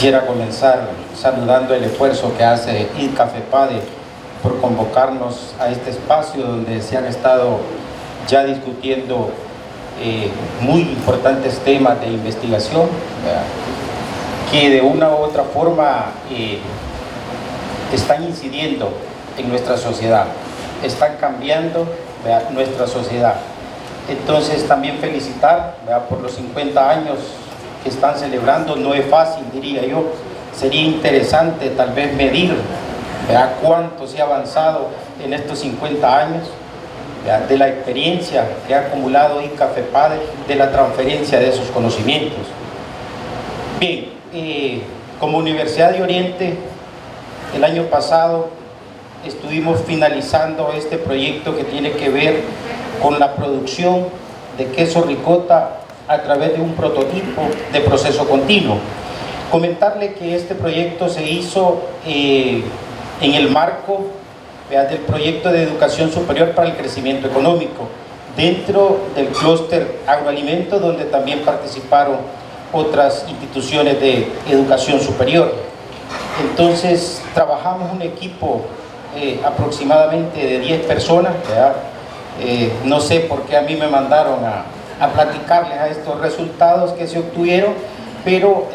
Quisiera comenzar saludando el esfuerzo que hace IDCA-FEPADE por convocarnos a este espacio donde se han estado ya discutiendo muy importantes temas de investigación, ¿verdad?, que de una u otra forma están incidiendo en nuestra sociedad, están cambiando, ¿verdad?, nuestra sociedad. Entonces también felicitar, ¿verdad?, por los 50 años que están celebrando. No es fácil, diría yo. Sería interesante tal vez medir, ¿verdad?, cuánto se ha avanzado en estos 50 años, ¿verdad?, de la experiencia que ha acumulado IDCA-FEPADE, de la transferencia de esos conocimientos. Bien, como Universidad de Oriente, el año pasado estuvimos finalizando este proyecto que tiene que ver con la producción de queso ricota a través de un prototipo de proceso continuo. Comentarle que este proyecto se hizo en el marco, ¿verdad?, del proyecto de educación superior para el crecimiento económico, dentro del clúster agroalimento, donde también participaron otras instituciones de educación superior. Entonces trabajamos un equipo aproximadamente de 10 personas, ¿verdad? No sé por qué a mí me mandaron a platicarles a estos resultados que se obtuvieron, pero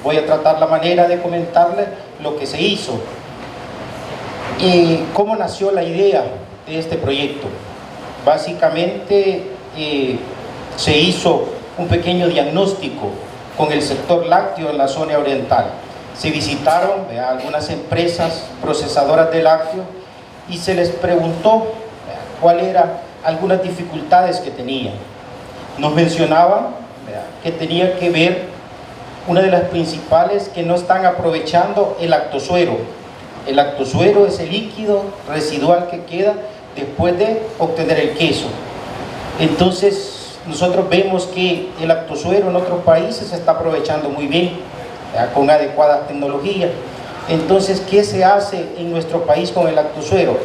voy a tratar la manera de comentarles lo que se hizo. ¿Cómo nació la idea de este proyecto? Básicamente se hizo un pequeño diagnóstico con el sector lácteo en la zona oriental. Se visitaron, ¿verdad?, algunas empresas procesadoras de lácteos y se les preguntó, ¿verdad?, cuáles eran algunas dificultades que tenían. Nos mencionaban, ¿verdad?, que tenía que ver, una de las principales, que no están aprovechando el lactosuero. El lactosuero es el líquido residual que queda después de obtener el queso. Entonces nosotros vemos que el lactosuero en otros países se está aprovechando muy bien, ¿verdad?, con adecuadas tecnologías. Entonces, ¿qué se hace en nuestro país con el lactosuero?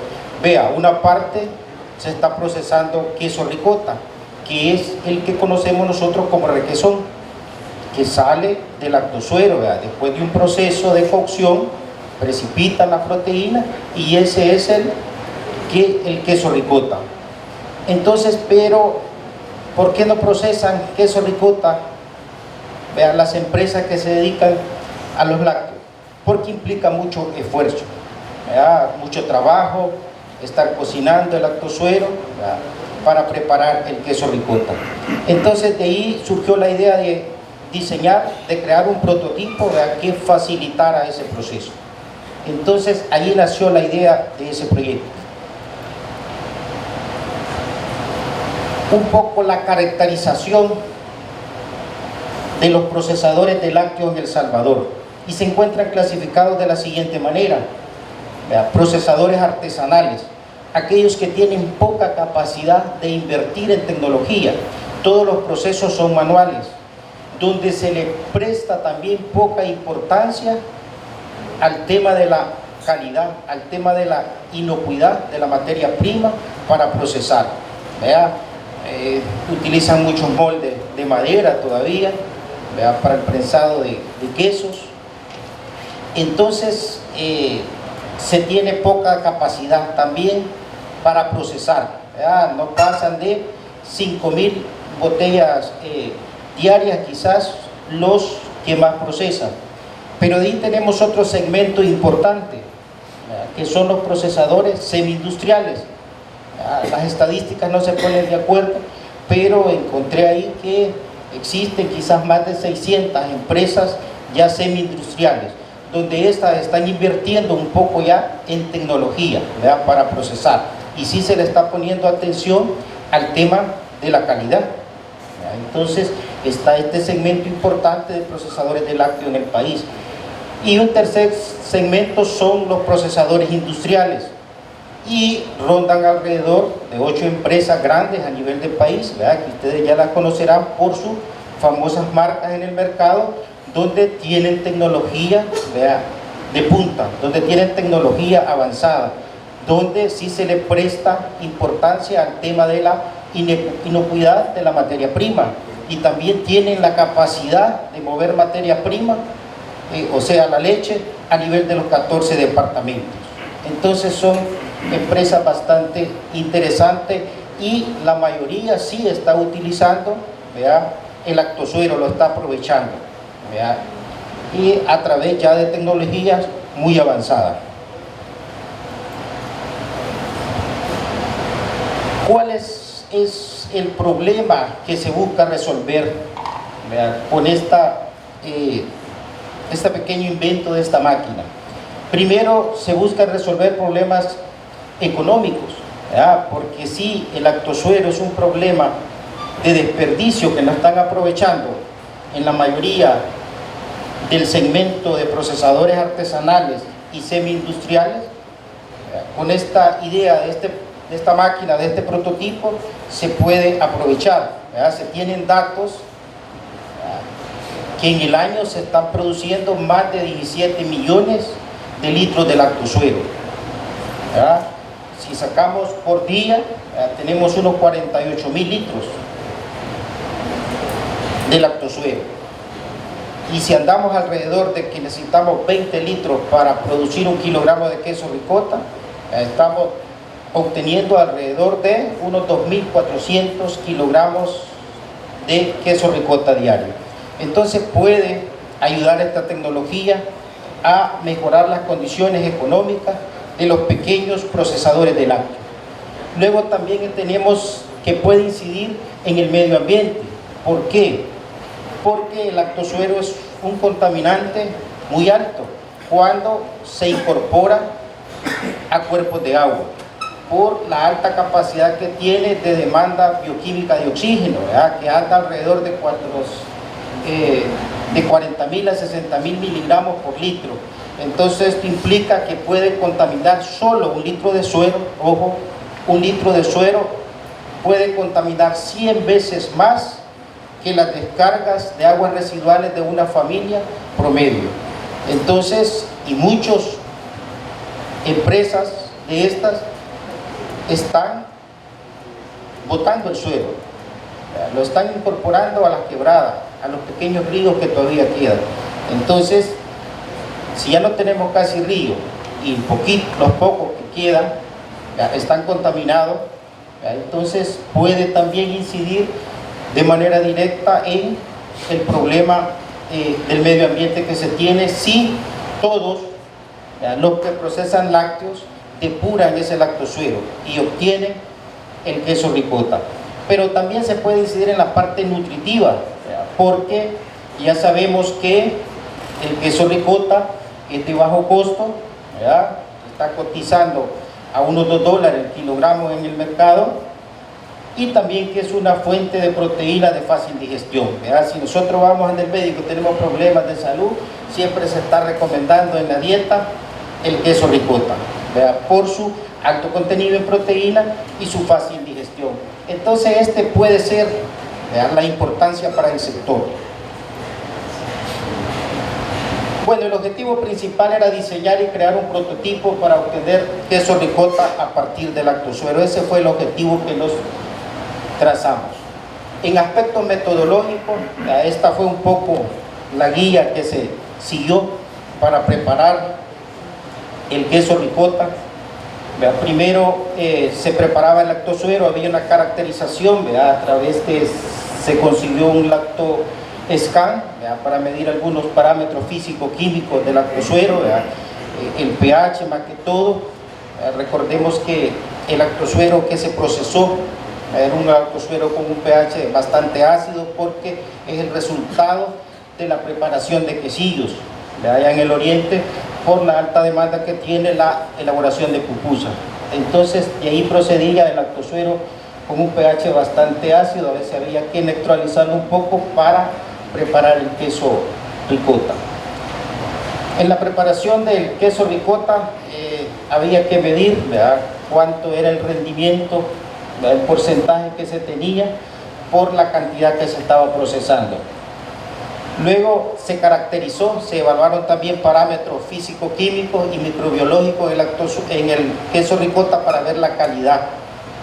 Vea, una parte se está procesando queso ricota, que es el que conocemos nosotros como requesón, que sale del lactosuero, ¿verdad?, después de un proceso de cocción, precipitan la proteína y ese es el queso ricota. Entonces, pero ¿por qué no procesan queso ricota, vean, las empresas que se dedican a los lácteos? Porque implica mucho esfuerzo, ¿verdad?, mucho trabajo, estar cocinando el lactosuero, ¿verdad?, para preparar el queso ricota. Entonces de ahí surgió la idea de diseñar, de crear un prototipo, ¿verdad?, que facilitara ese proceso. Entonces ahí nació la idea de ese proyecto. Un poco la caracterización de los procesadores de lácteos en El Salvador, y se encuentran clasificados de la siguiente manera, ¿verdad?: procesadores artesanales, aquellos que tienen poca capacidad de invertir en tecnología, todos los procesos son manuales, donde se le presta también poca importancia al tema de la calidad, al tema de la inocuidad de la materia prima para procesar, ¿verdad? Utilizan muchos moldes de madera todavía, ¿verdad?, para el prensado de quesos. Entonces se tiene poca capacidad también para procesar, ¿verdad? No pasan de 5.000 botellas diarias quizás los que más procesan. Pero de ahí tenemos otro segmento importante, ¿verdad?, que son los procesadores semi-industriales. Las estadísticas no se ponen de acuerdo, pero encontré ahí que existen quizás más de 600 empresas ya semi-industriales, donde estas están invirtiendo un poco ya en tecnología, ¿verdad?, para procesar, y sí se le está poniendo atención al tema de la calidad, ¿verdad? Entonces está este segmento importante de procesadores de lácteo en el país. Y un tercer segmento son los procesadores industriales, y rondan alrededor de 8 empresas grandes a nivel del país, ¿verdad?, que ustedes ya las conocerán por sus famosas marcas en el mercado, donde tienen tecnología, ¿verdad?, de punta, donde tienen tecnología avanzada, donde sí se le presta importancia al tema de la inocuidad de la materia prima, y también tienen la capacidad de mover materia prima o sea, la leche, a nivel de los 14 departamentos. Entonces son empresas bastante interesantes y la mayoría sí está utilizando, ¿verdad?, el lactosuero, lo está aprovechando, ¿verdad?, y a través ya de tecnologías muy avanzadas. ¿Cuál es el problema que se busca resolver, ¿verdad?, con este pequeño invento de esta máquina? Primero, se busca resolver problemas económicos, ¿verdad?, porque si el lactosuero es un problema de desperdicio que no están aprovechando en la mayoría del segmento de procesadores artesanales y semi-industriales, con esta idea de esta máquina, de este prototipo, se puede aprovechar, ¿verdad? Se tienen datos, ¿verdad?, que en el año se están produciendo más de 17 millones de litros de lactosuero, ¿verdad? Si sacamos por día, ¿verdad?, tenemos unos 48.000 litros de lactosuero. Y si andamos alrededor de que necesitamos 20 litros para producir 1 kilogramo de queso ricota, estamos obteniendo alrededor de unos 2.400 kilogramos de queso ricota diario. Entonces puede ayudar esta tecnología a mejorar las condiciones económicas de los pequeños procesadores de lácteos. Luego también tenemos que puede incidir en el medio ambiente. ¿Por qué? Porque el lactosuero es un contaminante muy alto cuando se incorpora a cuerpos de agua, por la alta capacidad que tiene de demanda bioquímica de oxígeno, ¿verdad?, que anda alrededor de 40.000 a 60.000 miligramos por litro. Entonces esto implica que puede contaminar solo 1 litro de suero. Ojo, 1 litro de suero puede contaminar 100 veces más que las descargas de aguas residuales de una familia promedio. Entonces, y muchas empresas de estas están botando el suero, lo están incorporando a las quebradas, a los pequeños ríos que todavía quedan. Entonces, si ya no tenemos casi río y los pocos que quedan están contaminados, entonces puede también incidir de manera directa en el problema del medio ambiente que se tiene si todos los que procesan lácteos depuran ese lactosuero y obtienen el queso ricota. Pero también se puede incidir en la parte nutritiva, porque ya sabemos que el queso ricota es de bajo costo, ¿verdad?, está cotizando a unos $2 el kilogramo en el mercado, y también que es una fuente de proteína de fácil digestión, ¿verdad? Si nosotros vamos al médico y tenemos problemas de salud, siempre se está recomendando en la dieta el queso ricota, ¿verdad?, por su alto contenido en proteína y su fácil digestión. Entonces este puede ser, ¿verdad?, la importancia para el sector. Bueno, el objetivo principal era diseñar y crear un prototipo para obtener queso ricota a partir del lactosuero. Ese fue el objetivo que nos trazamos. En aspectos metodológicos, esta fue un poco la guía que se siguió para preparar el queso ricota. Primero se preparaba el lactosuero, había una caracterización, a través de, se consiguió un lactoscan para medir algunos parámetros físico-químicos del lactosuero, el pH más que todo. Recordemos que el lactosuero que se procesó era un lactosuero con un pH bastante ácido, porque es el resultado de la preparación de quesillos allá en el oriente, por la alta demanda que tiene la elaboración de pupusas. Entonces de ahí procedía el lactosuero con un pH bastante ácido. A veces había que neutralizarlo un poco para preparar el queso ricota. En la preparación del queso ricota había que medir, ¿verdad?, cuánto era el rendimiento, el porcentaje que se tenía por la cantidad que se estaba procesando. Luego se caracterizó, se evaluaron también parámetros físico-químicos y microbiológicos en el queso ricota para ver la calidad,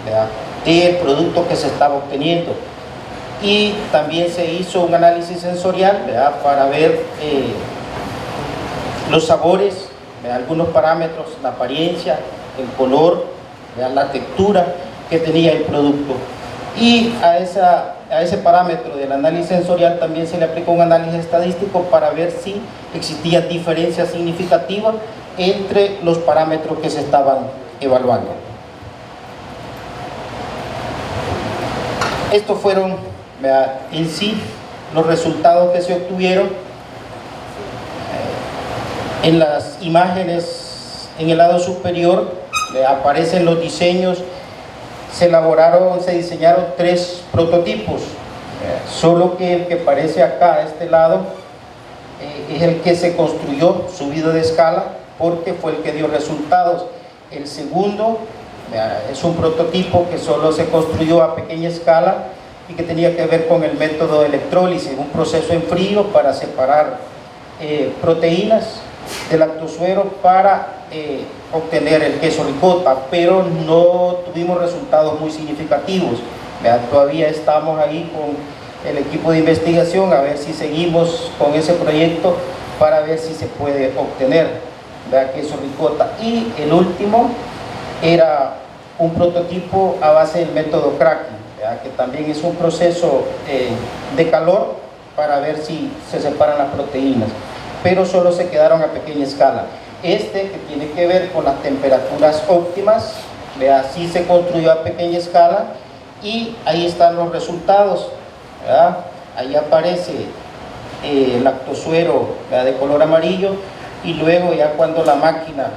¿verdad?, del producto que se estaba obteniendo. Y también se hizo un análisis sensorial, ¿verdad?, para ver los sabores, algunos parámetros, la apariencia, el color, la textura que tenía el producto. Y a ese parámetro del análisis sensorial también se le aplicó un análisis estadístico para ver si existían diferencias significativas entre los parámetros que se estaban evaluando. Estos fueron en sí los resultados que se obtuvieron. En las imágenes en el lado superior aparecen los diseños. Se diseñaron 3 prototipos, solo que el que aparece acá a este lado es el que se construyó subido de escala, porque fue el que dio resultados. El segundo es un prototipo que solo se construyó a pequeña escala y que tenía que ver con el método de electrólisis, un proceso en frío para separar proteínas del lactosuero para obtener el queso ricota, pero no tuvimos resultados muy significativos. Todavía estamos ahí con el equipo de investigación a ver si seguimos con ese proyecto para ver si se puede obtener queso ricota. Y el último era un prototipo a base del método cracking, que también es un proceso de calor para ver si se separan las proteínas, pero solo se quedaron a pequeña escala. Que tiene que ver con las temperaturas óptimas, sí se construyó a pequeña escala y ahí están los resultados. Ahí aparece el lactosuero de color amarillo, y luego ya cuando la máquina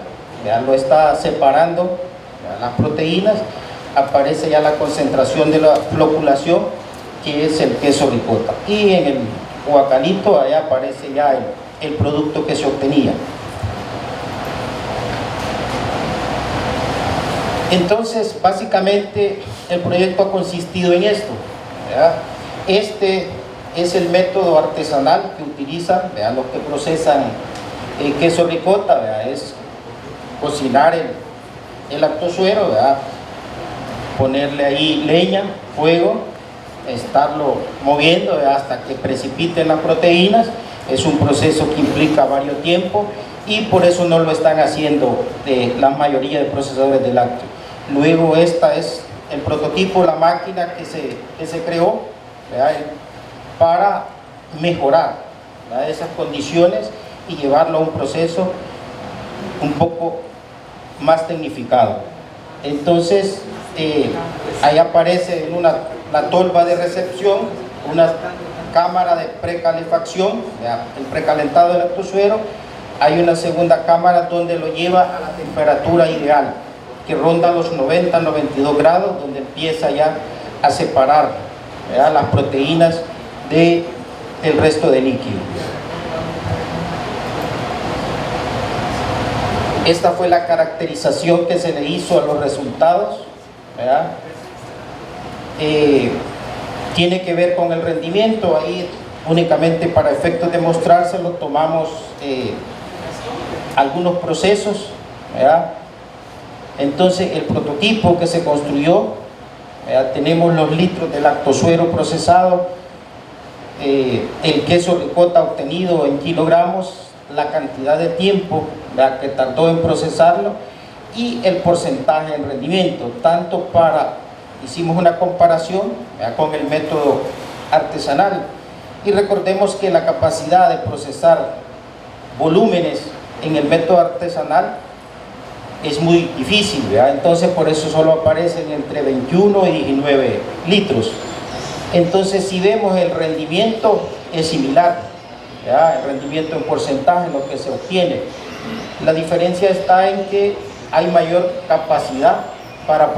lo está separando las proteínas, aparece ya la concentración de la floculación, que es el queso ricota, y en el guacalito allá aparece ya el producto que se obtenía. Entonces, básicamente, el proyecto ha consistido en esto. Este es el método artesanal que utilizan los que procesan queso ricota, es cocinar el lactosuero, ponerle ahí leña, fuego, estarlo moviendo hasta que precipiten las proteínas. Es un proceso que implica varios tiempos y por eso no lo están haciendo la mayoría de procesadores de lácteos. Luego esta es el prototipo, la máquina que se creó para mejorar esas condiciones y llevarlo a un proceso un poco más tecnificado. Entonces ahí aparece en la tolva de recepción una cámara de precalefacción, el precalentado del lactosuero. Hay una segunda cámara donde lo lleva a la temperatura ideal, que ronda los 90-92 grados, donde empieza ya a separar las proteínas del resto del líquido. Esta fue la caracterización que se le hizo a los resultados. Tiene que ver con el rendimiento. Ahí únicamente para efectos de mostrárselo tomamos algunos procesos. Entonces el prototipo que se construyó, tenemos los litros de lactosuero procesado, el queso ricota obtenido en kilogramos, la cantidad de tiempo que tardó en procesarlo y el porcentaje en rendimiento, hicimos una comparación con el método artesanal. Y recordemos que la capacidad de procesar volúmenes en el método artesanal es muy difícil, entonces por eso solo aparecen entre 21 y 19 litros. Entonces si vemos el rendimiento es similar, el rendimiento en porcentaje, lo que se obtiene. La diferencia está en que hay mayor capacidad para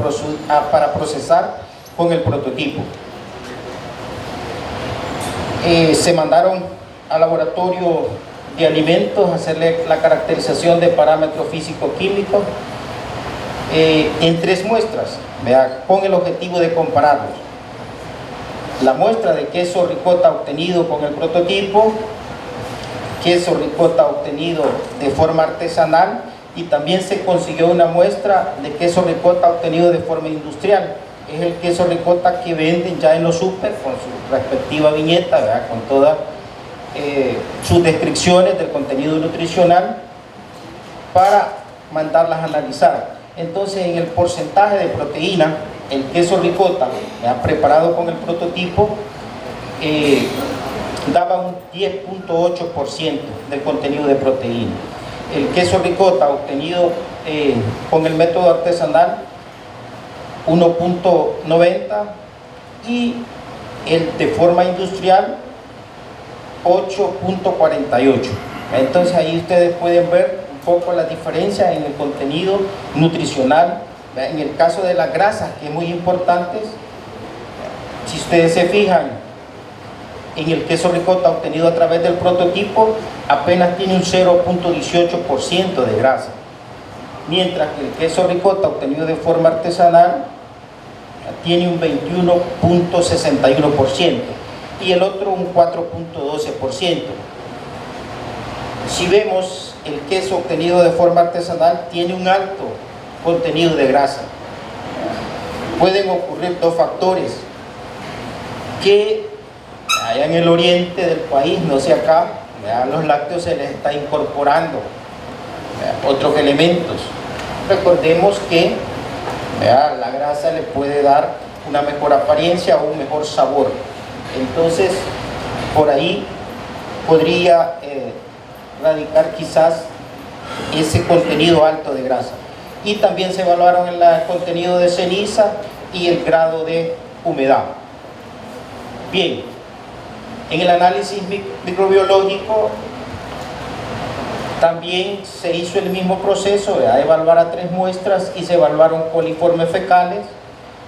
procesar con el prototipo. Se mandaron al laboratorio de alimentos a hacerle la caracterización de parámetros físico-químicos en 3 muestras, con el objetivo de compararlos. La muestra de queso ricota obtenido con el prototipo, queso ricota obtenido de forma artesanal, y también se consiguió una muestra de queso ricota obtenido de forma industrial. Es el queso ricota que venden ya en los súper con su respectiva viñeta, con toda sus descripciones del contenido nutricional para mandarlas a analizar. Entonces, en el porcentaje de proteína, el queso ricota preparado con el prototipo daba un 10.8% del contenido de proteína. El queso ricota obtenido con el método artesanal 1.90 y el de forma industrial 8.48. Entonces ahí ustedes pueden ver un poco la diferencia en el contenido nutricional. En el caso de las grasas, que es muy importante, si ustedes se fijan en el queso ricota obtenido a través del prototipo, apenas tiene un 0.18% de grasa, mientras que el queso ricota obtenido de forma artesanal tiene un 21.61% y el otro un 4.12%. Si vemos, el queso obtenido de forma artesanal tiene un alto contenido de grasa. Pueden ocurrir dos factores: que allá en el oriente del país, no sé acá, a los lácteos se les está incorporando otros elementos. Recordemos que la grasa le puede dar una mejor apariencia o un mejor sabor. Entonces, por ahí podría radicar quizás ese contenido alto de grasa. Y también se evaluaron el contenido de ceniza y el grado de humedad. Bien, en el análisis microbiológico también se hizo el mismo proceso de evaluar a 3 muestras y se evaluaron coliformes fecales,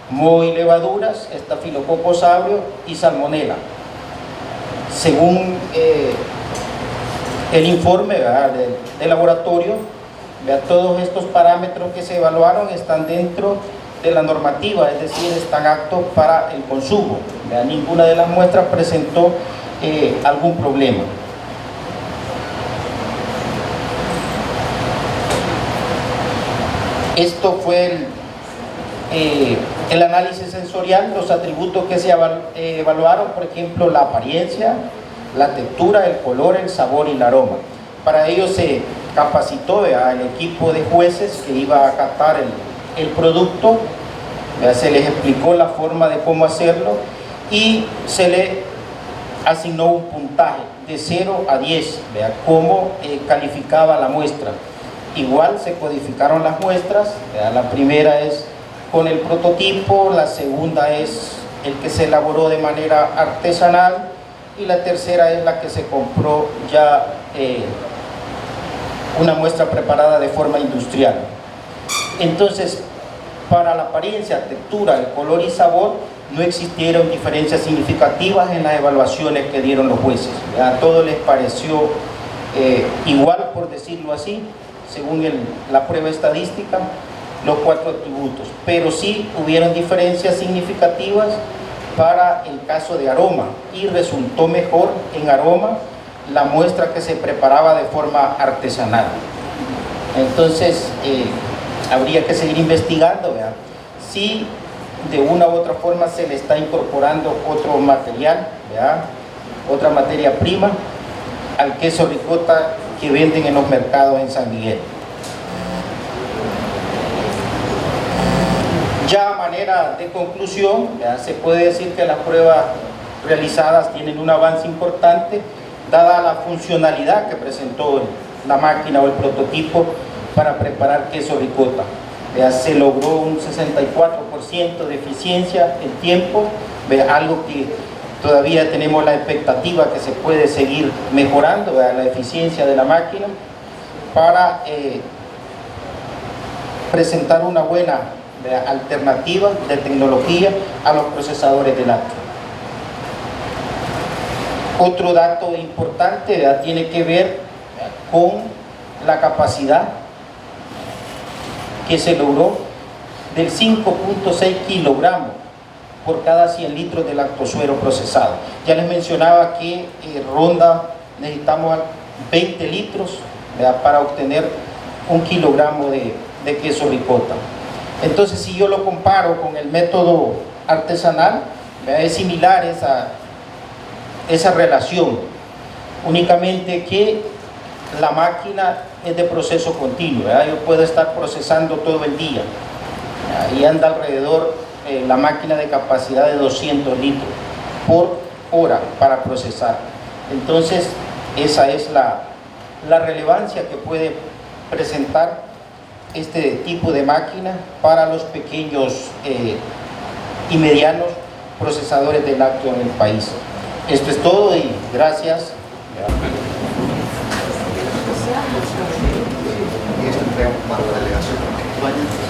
moho y levaduras, estafilococos aureus y salmonela. Según el informe del laboratorio, todos estos parámetros que se evaluaron están dentro de la normativa, es decir, están aptos para el consumo. Ninguna de las muestras presentó algún problema. Esto fue el análisis sensorial, los atributos que se evaluaron, por ejemplo, la apariencia, la textura, el color, el sabor y el aroma. Para ello se capacitó al equipo de jueces que iba a catar el producto, se les explicó la forma de cómo hacerlo y se le asignó un puntaje de 0 a 10, cómo calificaba la muestra. Igual se codificaron las muestras, la primera es con el prototipo, la segunda es el que se elaboró de manera artesanal y la tercera es la que se compró ya una muestra preparada de forma industrial. Entonces, para la apariencia, textura, el color y sabor no existieron diferencias significativas en las evaluaciones que dieron los jueces. A todos les pareció igual, por decirlo así, según la prueba estadística, los 4 atributos, pero sí hubieron diferencias significativas para el caso de aroma y resultó mejor en aroma la muestra que se preparaba de forma artesanal. Entonces habría que seguir investigando si de una u otra forma se le está incorporando otro material, otra materia prima al queso ricota que venden en los mercados en San Miguel. Ya a manera de conclusión, se puede decir que las pruebas realizadas tienen un avance importante dada la funcionalidad que presentó la máquina o el prototipo para preparar queso ricota. Se logró un 64% de eficiencia en tiempo, algo que todavía tenemos la expectativa que se puede seguir mejorando, la eficiencia de la máquina para presentar una buena alternativa de tecnología a los procesadores de lácteos. Otro dato importante tiene que ver con la capacidad que se logró del 5.6 kilogramos por cada 100 litros de lactosuero procesado. Ya les mencionaba que necesitamos 20 litros para obtener 1 kilogramo de queso ricota. Entonces, si yo lo comparo con el método artesanal, es similar esa relación. únicamente que la máquina es de proceso continuo, ¿verdad? Yo puedo estar procesando todo el día, y anda alrededor la máquina de capacidad de 200 litros por hora para procesar. Entonces esa es la relevancia que puede presentar este tipo de máquina para los pequeños y medianos procesadores de lácteo en el país. Esto es todo y gracias. Y esto entrega para la delegación.